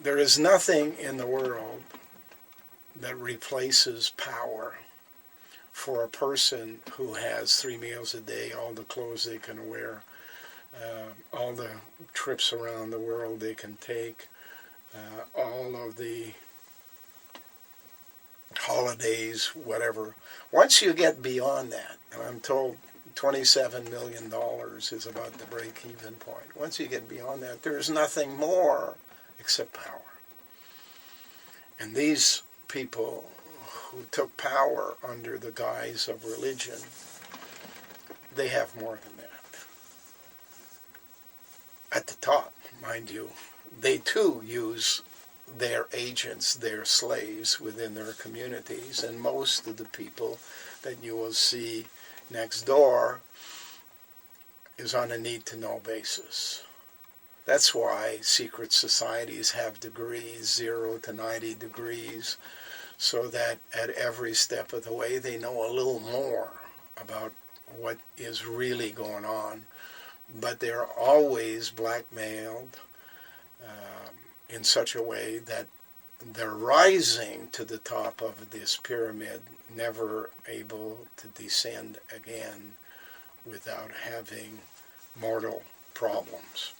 There is nothing in the world that replaces power for a person who has 3 meals a day, all the clothes they can wear, all the trips around the world they can take, all of the holidays, whatever. Once you get beyond that, and I'm told $27 million is about the break-even point. Once you get beyond that, there's nothing more except power. And these people who took power under the guise of religion, they have more than that. At the top, mind you, they too use their agents, their slaves within their communities, and most of the people that you will see next door is on a need-to-know basis. That's why secret societies have degrees, 0 to 90 degrees, so that at every step of the way they know a little more about what is really going on. But they're always blackmailed in such a way that they're rising to the top of this pyramid, never able to descend again without having mortal problems.